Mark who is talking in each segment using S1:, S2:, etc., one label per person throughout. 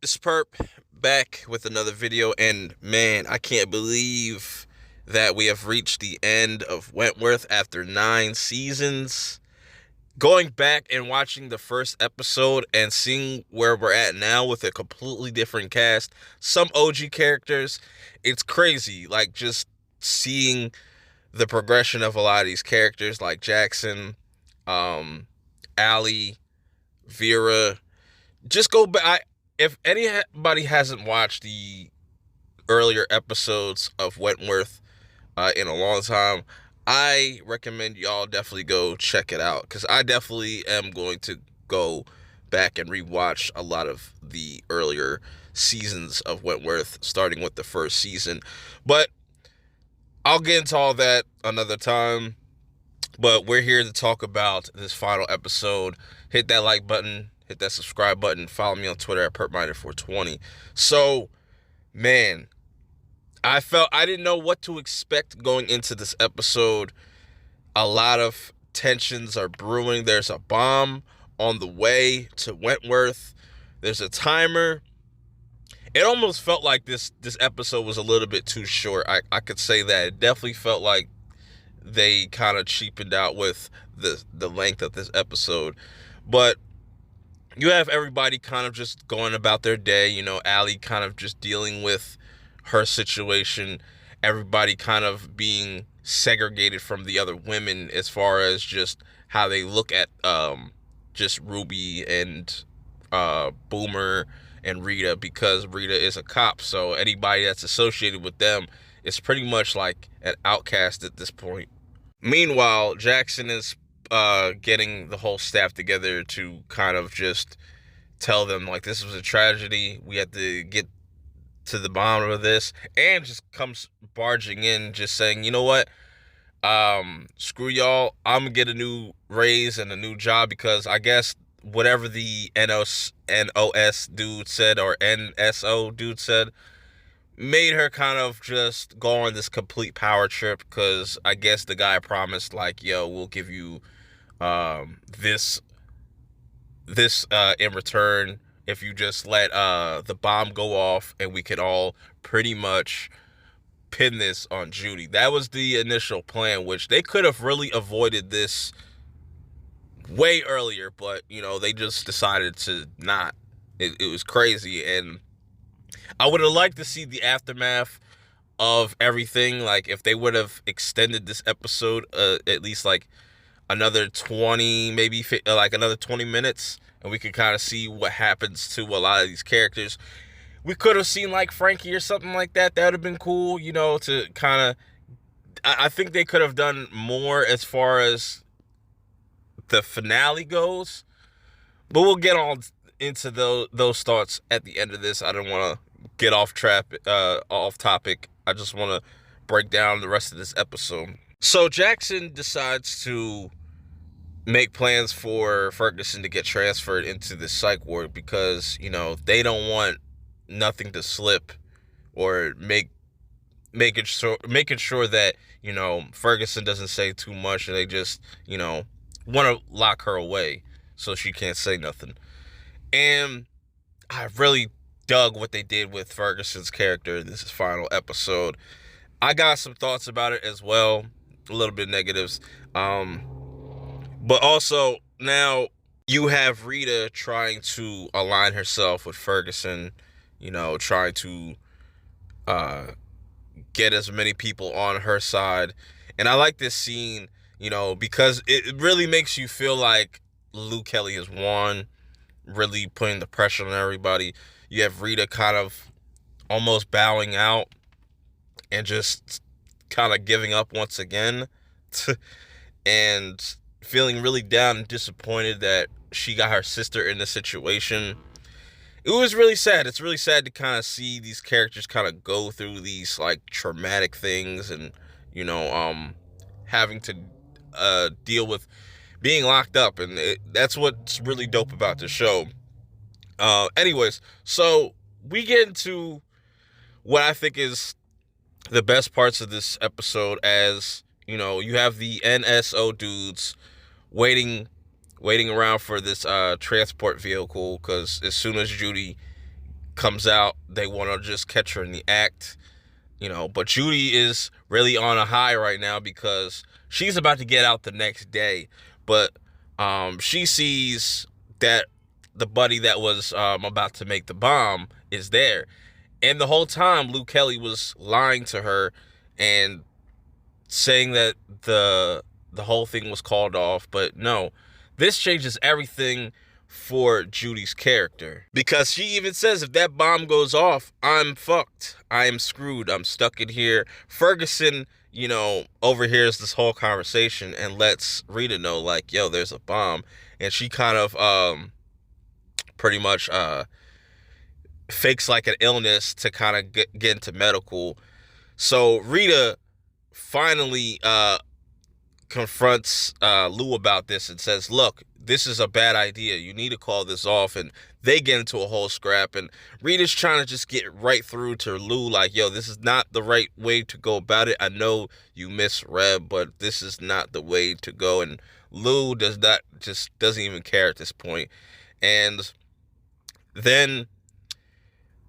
S1: It's Perp back with another video, and man, I can't believe that we have reached the end of Wentworth after 9 seasons. Going back and watching the first episode and seeing where we're at now with a completely different cast, some OG characters, it's crazy. Like just seeing the progression of a lot of these characters, like Jackson, Allie, Vera. Just go back. If anybody hasn't watched the earlier episodes of Wentworth in a long time, I recommend y'all definitely go check it out because I definitely am going to go back and rewatch a lot of the earlier seasons of Wentworth, starting with the first season. But I'll get into all that another time. But we're here to talk about this final episode. Hit that like button, hit that subscribe button, follow me on Twitter at PerpMinder420. So, man, I didn't know what to expect going into this episode. A lot of tensions are brewing. There's a bomb on the way to Wentworth. There's a timer. It almost felt like this episode was a little bit too short. I could say that. It definitely felt like they kind of cheapened out with the length of this episode. But you have everybody kind of just going about their day. You know, Allie kind of just dealing with her situation. Everybody kind of being segregated from the other women as far as just how they look at just Ruby and Boomer and Rita, because Rita is a cop. So anybody that's associated with them is pretty much like an outcast at this point. Meanwhile, Jackson is getting the whole staff together to kind of just tell them, like, this was a tragedy. We had to get to the bottom of this. And just comes barging in, just saying, you know what? Screw y'all. I'm going to get a new raise and a new job because I guess whatever the NOS dude said, or NSO dude said, made her kind of just go on this complete power trip, because I guess the guy promised, like, yo, we'll give you this in return if you just let the bomb go off and we could all pretty much pin this on Judy. That was the initial plan, which they could have really avoided this way earlier, but you know, they just decided to not. It was crazy, and I would have liked to see the aftermath of everything. Like, if they would have extended this episode at least like another 20, maybe like another 20 minutes, and we could kind of see what happens to a lot of these characters. We could have seen like Frankie or something like that. That would have been cool, you know, to kind of, I think they could have done more as far as the finale goes. But we'll get on into those thoughts at the end of this. I don't want to get off topic. I just want to break down the rest of this episode. So Jackson decides to make plans for Ferguson to get transferred into the psych ward because, you know, they don't want nothing to slip, or making sure that, you know, Ferguson doesn't say too much, and they just, you know, want to lock her away so she can't say nothing. And I really dug what they did with Ferguson's character in this final episode. I got some thoughts about it as well, a little bit negatives. But also, now you have Rita trying to align herself with Ferguson, you know, trying to get as many people on her side. And I like this scene, you know, because it really makes you feel like Luke Kelly has won, really putting the pressure on everybody. You have Rita kind of almost bowing out and just kind of giving up once again and feeling really down and disappointed that she got her sister in the situation. It was really sad. It's really sad to kind of see these characters kind of go through these like traumatic things, and, you know, having to deal with being locked up, and that's what's really dope about the show. Anyways, so we get into what I think is the best parts of this episode. As you know, you have the NSO dudes waiting around for this transport vehicle, because as soon as Judy comes out. They want to just catch her in the act, but Judy is really on a high right now because she's about to get out the next day. But she sees that the buddy that was about to make the bomb is there. And the whole time, Luke Kelly was lying to her and saying that the whole thing was called off. But no, this changes everything for Judy's character, because she even says, if that bomb goes off, I'm fucked. I am screwed. I'm stuck in here. Ferguson, overhears this whole conversation and lets Rita know, like, yo, there's a bomb. And she kind of pretty much fakes like an illness to kind of get into medical. So Rita finally confronts Lou about this and says, look, this is a bad idea. You need to call this off. And they get into a whole scrap. And Rita's trying to just get right through to Lou, like, yo, this is not the right way to go about it. I know you miss Reb, but this is not the way to go. And Lou doesn't even care at this point. And then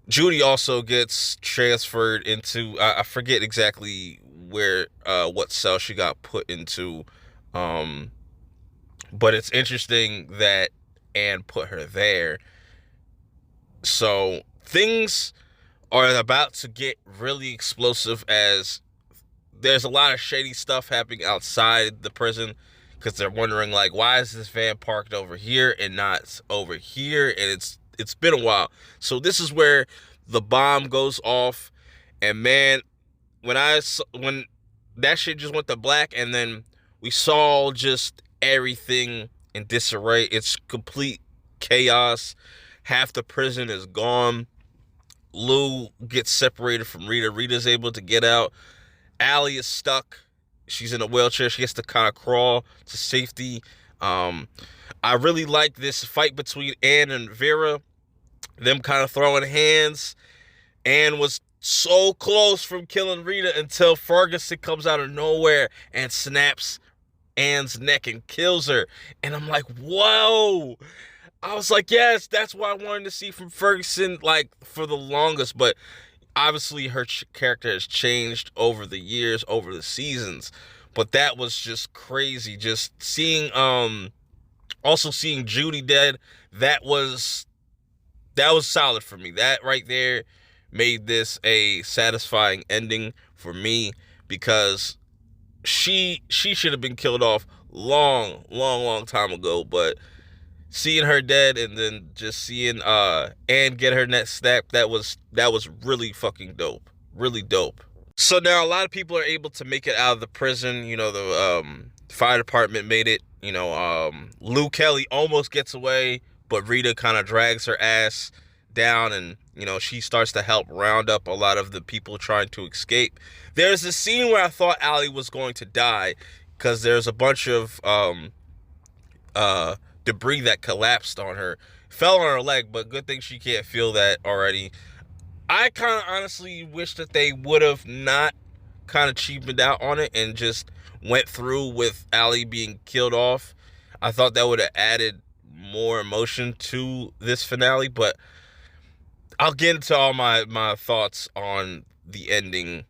S1: Judy also gets transferred into, I forget exactly where, what cell she got put into. But it's interesting that Anne put her there. So things are about to get really explosive, as there's a lot of shady stuff happening outside the prison, because they're wondering, like, why is this van parked over here and not over here? And it's been a while. So this is where the bomb goes off. And man, when that shit just went to black, and then we saw just everything in disarray. It's complete chaos. Half the prison is gone. Lou gets separated from Rita. Rita's able to get out. Allie is stuck. She's in a wheelchair. She has to kind of crawl to safety. I really like this fight between Anne and Vera. Them kind of throwing hands. Anne was so close from killing Rita until Ferguson comes out of nowhere and snaps Anne's neck and kills her. And I'm like, whoa. I was like, yes, that's what I wanted to see from Ferguson, like, for the longest. But obviously her character has changed over the years, over the seasons. But that was just crazy. Just seeing, also seeing Judy dead, that was solid for me. That right there made this a satisfying ending for me, because she should have been killed off long time ago. But seeing her dead and then just seeing Anne get her neck snapped, that was really fucking dope. Really dope. So now a lot of people are able to make it out of the prison. The fire department made it. Lou Kelly almost gets away, but Rita kind of drags her ass down, and she starts to help round up a lot of the people trying to escape. There's a scene where I thought Allie was going to die, because there's a bunch of debris that collapsed on her, fell on her leg, but good thing she can't feel that already. I kind of honestly wish that they would have not kind of cheapened out on it and just went through with Allie being killed off. I thought that would have added more emotion to this finale, but I'll get into all my thoughts on the ending.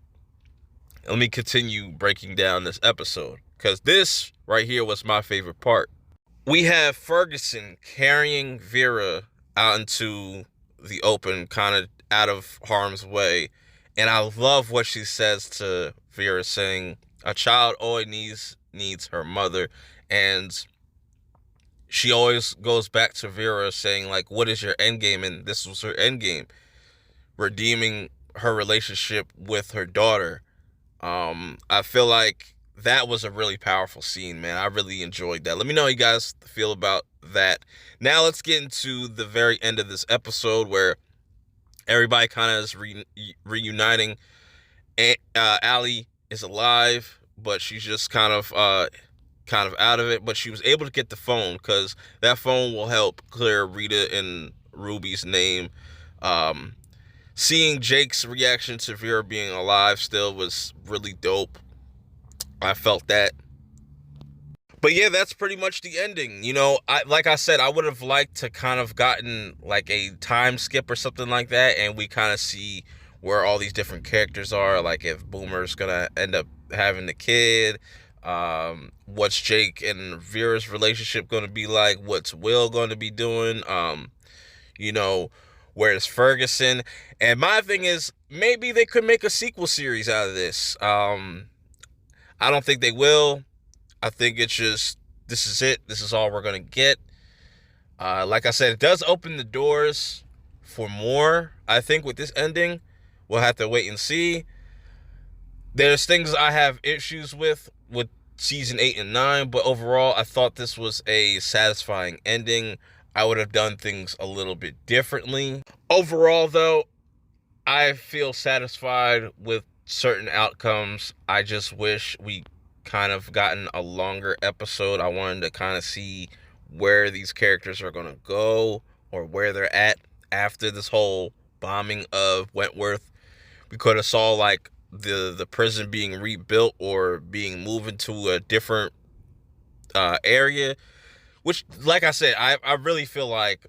S1: Let me continue breaking down this episode, because this right here was my favorite part. We have Ferguson carrying Vera out into the open, kind of out of harm's way. And I love what she says to Vera, saying, a child always needs her mother. And she always goes back to Vera saying, like, what is your end game? And this was her end game, redeeming her relationship with her daughter. I feel like that was a really powerful scene, man. I really enjoyed that. Let me know how you guys feel about that. Now let's get into the very end of this episode, where everybody kind of is reuniting. Allie is alive, but she's just kind of out of it. But she was able to get the phone, because that phone will help clear Rita and Ruby's name. Seeing Jake's reaction to Vera being alive still was really dope. I felt that. But yeah, that's pretty much the ending. You know, like I said, I would have liked to kind of gotten like a time skip or something like that, and we kind of see where all these different characters are. Like if Boomer's gonna end up having the kid, what's Jake and Vera's relationship gonna be like? What's Will going to be doing? You know, where's Ferguson? And my thing is, maybe they could make a sequel series out of this. I don't think they will. I think it's just, this is it. This is all we're going to get. Like I said, it does open the doors for more. I think with this ending, we'll have to wait and see. There's things I have issues with season 8 and 9, but overall, I thought this was a satisfying ending. I would have done things a little bit differently. Overall, though, I feel satisfied with certain outcomes. I just wish we kind of gotten a longer episode. I wanted to kind of see where these characters are going to go or where they're at after this whole bombing of Wentworth. We could have saw like the prison being rebuilt or being moved into a different area, which, like I said, I really feel like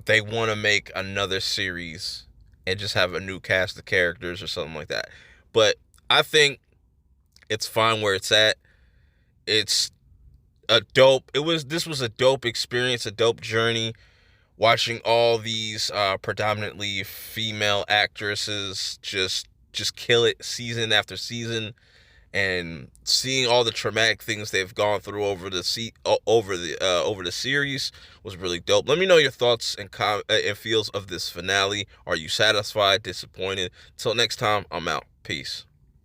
S1: they want to make another series and just have a new cast of characters or something like that. But I think it's fine where it's at. It's a dope. This was a dope experience, a dope journey. Watching all these predominantly female actresses just kill it season after season, and seeing all the traumatic things they've gone through over the series was really dope. Let me know your thoughts and feels of this finale. Are you satisfied, disappointed? Till next time, I'm out. Peace.